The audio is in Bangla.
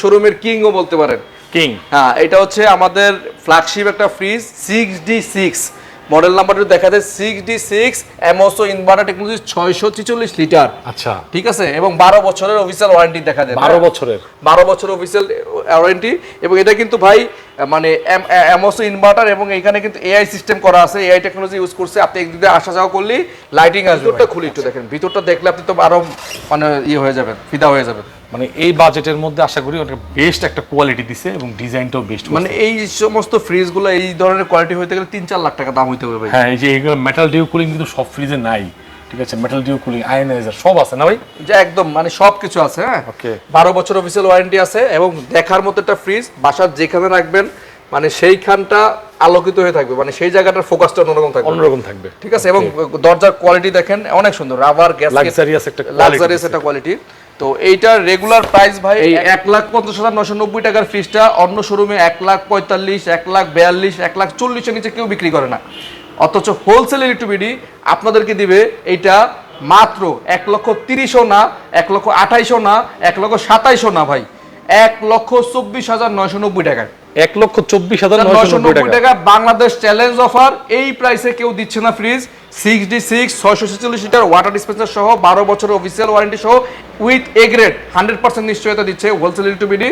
শোরুমের কিংও বলতে পারেন। কিং, হ্যাঁ, এটা হচ্ছে আমাদের ফ্ল্যাগশিপ একটা ফ্রিজ 6D6 মডেল নাম্বারটা দেখা যায় 6D6 এমওসো ইনভার্টার টেকনোলজি 646 লিটার। আচ্ছা, ঠিক আছে, এবং 12 বছরের অফিসিয়াল ওয়ারেন্টি দেখা যায়। 12 বছরের 12 বছরের অফিসিয়াল ওয়ারেন্টি। এবং এটা কিন্তু ভাই মানে এমওসো ইনভার্টার এবং এখানে কিন্তু এআই সিস্টেম করা আছে, এআই টেকনোলজি ইউজ করছে। আপনি একদিক দিয়ে আসা যাওয়া করলে লাইটিং আসবে। ভিতরটা খুলে একটু দেখেন, ভিতরটা দেখলে আপনি তো আরো মানে ইয়ে হয়ে যাবেন, ফিদা হয়ে যাবেন। মানে এই বাজেটের মধ্যে আশা করি অনেক বেস্ট একটা কোয়ালিটি দিছে এবং ডিজাইনটাও বেস্ট। মানে এই সমস্ত ফ্রিজগুলো এই ধরনের কোয়ালিটি হইতে গেলে 3-4 লাখ টাকা দাম হইতে হবে ভাই। হ্যাঁ, এই যে এইগুলো মেটাল ডিউ কুলিং কিন্তু সব ফ্রিজে নাই। ঠিক আছে, মেটাল ডিউ কুলিং, আয়নাইজার সব আছে না ভাই? যে একদম মানে সবকিছু আছে। হ্যাঁ, ওকে, 12 বছর অফিসিয়াল ওয়ারেন্টি আছে এবং দেখার মতো একটা ফ্রিজ। বাসার যেখানে রাখবেন মানে সেইখানটা আলোকিত হয়ে থাকবে, মানে সেই জায়গাটার ফোকাসটা অন্যরকম থাকবে, অন্যরকম থাকবে। ঠিক আছে। এবং দরজার কোয়ালিটি দেখেন অনেক সুন্দর, রাবার গ্যাস লাক্সারিয়াস একটা কোয়ালিটি। তো এইটার রেগুলার প্রাইস ভাই এই 1,50,990 টাকার ফ্রিজটা অন্য শোরুমে 1,45,000, 1,42,000, 1,40,000 নিচে কেউ বিক্রি করে না। অথচ হোলসেল ইলেকট্রিবিডি আপনাদেরকে দিবে এইটা মাত্র 1,30,000 না, 1,28,000 না, 1,27,000 না ভাই, 1,24,990 টাকায়। 1,24,990 টাকা বাংলাদেশ চ্যালেঞ্জ অফার। এই প্রাইসে কেউ দিচ্ছে না fridge. 6D6 646 litre water dispenser সহ 12 বছরের অফিসিয়াল ওয়ারেন্টি সহ উইথ এ গ্রেড 100% নিশ্চয়তা দিচ্ছে হোলসেল ইলেকট্রিবিডি।